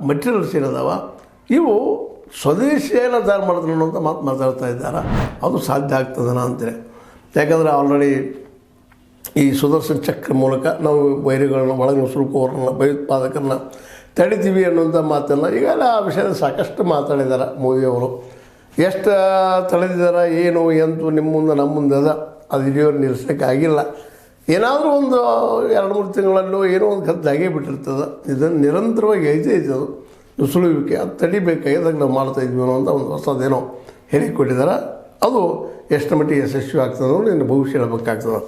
Materials ಏನಿದಾವ ಇವು ಸ್ವದೇಶಿಯನ್ನು ತಯಾರು ಮಾಡ್ತಾರೆ ಅನ್ನೋಂಥ ಮಾತು ಮಾತಾಡ್ತಾ ಇದ್ದಾರೆ. ಅದು ಸಾಧ್ಯ ಆಗ್ತದನ ಅಂತೇಳಿ. ಯಾಕಂದರೆ ಆಲ್ರೆಡಿ ಈ ಸುದರ್ಶನ ಚಕ್ರ ಮೂಲಕ ನಾವು ವೈರಿಗಳನ್ನ ಒಳಗೆ ನುಸುಳುಕೋರನ್ನ ಭಯೋತ್ಪಾದಕರನ್ನ ತಡಿತೀವಿ ಅನ್ನುವಂಥ ಮಾತನ್ನು ಈಗೆಲ್ಲ ಆ ವಿಷಯದಲ್ಲಿ ಸಾಕಷ್ಟು ಮಾತಾಡಿದ್ದಾರೆ ಮೋದಿಯವರು. ಎಷ್ಟು ತಡೆದಿದ್ದಾರೆ ಏನು ಎಂತೂ ನಿಮ್ಮ ಮುಂದೆ ನಮ್ಮ ಮುಂದೆ ಅದ, ಅದು ಇಲ್ಲಿಯವ್ರು ನಿಲ್ಲಿಸಲಿಕ್ಕೆ ಆಗಿಲ್ಲ. ಏನಾದರೂ ಒಂದು 2-3 ತಿಂಗಳಲ್ಲೂ ಏನೋ ಒಂದು ಖರ್ಚಾಗೇ ಬಿಟ್ಟಿರ್ತದೆ. ಇದನ್ನು ನಿರಂತರವಾಗಿ ಐತೆ ಅದು ನುಸುಳುವಿಕೆ, ಅದು ತಡಿಬೇಕಾಗಿ ನಾವು ಮಾಡ್ತಾಯಿದ್ವಿ ಅನ್ನೋ ಅಂತ ಒಂದು ಹೊಸದೇನೋ ಹೇಳಿಕೊಟ್ಟಿದ್ದಾರೆ. ಅದು ಎಷ್ಟು ಮಟ್ಟಿಗೆ ಯಶಸ್ವಿ ಆಗ್ತದೆ ಅನ್ನೋದು ಇನ್ನು ಭವಿಷ್ಯ ಹೇಳಬೇಕಾಗ್ತದೆ.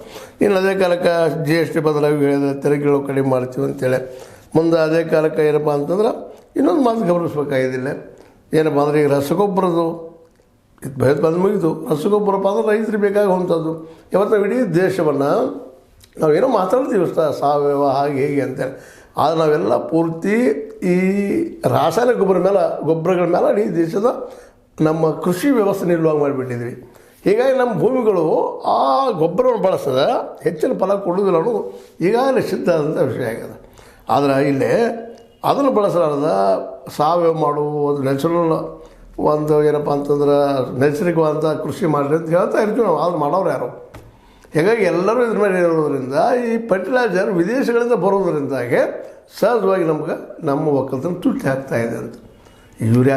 ಇನ್ನು ಅದೇ ಕಾಲಕ್ಕೆ GST ಬದಲಾಗಿ ಹೇಳಿದ್ರೆ ತೆರಿಗೆಗಳು ಕಡಿಮೆ ಮಾಡ್ತೀವಿ ಅಂತೇಳಿ. ಮುಂದೆ ಅದೇ ಕಾಲಕ್ಕೆ ಏನಪ್ಪ ಅಂತಂದ್ರೆ ಇನ್ನೊಂದು ಮಾತು ಗಮನಿಸ್ಬೇಕಾಗಿದ್ದಿಲ್ಲ. ಏನಪ್ಪ ಅಂದರೆ ಈಗ ರಸಗೊಬ್ಬರದ್ದು ಇದು ಭಯೋತ್ಪಾದನೆ ಮುಗಿದು ರಸಗೊಬ್ಬರಪ್ಪ ಅಂದ್ರೆ ರೈತರಿಗೆ ಬೇಕಾಗುವಂಥದ್ದು. ಇವತ್ತು ನಾವು ಇಡೀ ದೇಶವನ್ನು ನಾವೇನೋ ಮಾತಾಡ್ತೀವಿ ಸಾವಯವ ಹಾಗೆ ಹೇಗೆ ಅಂತೇಳಿ, ಆದರೆ ನಾವೆಲ್ಲ ಪೂರ್ತಿ ಈ ರಾಸಾಯನಿಕ ಗೊಬ್ಬರಗಳ ಮೇಲೆ ಇಡೀ ದೇಶದ ನಮ್ಮ ಕೃಷಿ ವ್ಯವಸ್ಥೆ ನಿಲ್ಲುವಾಗ ಮಾಡಿಬಿಟ್ಟಿದ್ವಿ. ಹೀಗಾಗಿ ನಮ್ಮ ಭೂಮಿಗಳು ಆ ಗೊಬ್ಬರವನ್ನು ಬಳಸಿದ್ರೆ ಹೆಚ್ಚಿನ ಫಲ ಕೊಡೋದಿಲ್ಲ ಅನ್ನೋದು ಈಗಾಗಲೇ ಸಿದ್ಧ ಆದಂಥ ವಿಷಯ ಆಗಿದೆ. ಆದರೆ ಇಲ್ಲೇ ಅದನ್ನು ಬಳಸಲಾರ್ದ ಸಾವಯವ ಮಾಡುವುದು ನ್ಯಾಚುರಲ್ ಒಂದು ಏನಪ್ಪ ಅಂತಂದ್ರೆ ನೈಸರ್ಗಿಕವಾದಂಥ ಕೃಷಿ ಮಾಡಿರಿ ಅಂತ ಹೇಳ್ತಾ ಇರ್ತೀವಿ ನಾವು. ಆದ್ರೆ ಮಾಡೋರು ಯಾರು? ಹೀಗಾಗಿ ಎಲ್ಲರೂ ಇದ್ರ ಮೇಲೆ ಇರೋದ್ರಿಂದ ಈ ಫರ್ಟಿಲೈಸರ್ ವಿದೇಶಗಳಿಂದ ಬರೋದ್ರಿಂದಾಗೆ ಸಹಜವಾಗಿ ನಮ್ಗೆ ನಮ್ಮ ಒಕ್ಕಲ್ತನ ತುಟ್ಟಿ ಆಗ್ತಾಯಿದೆ ಅಂತ. ಯೂರಿಯಾ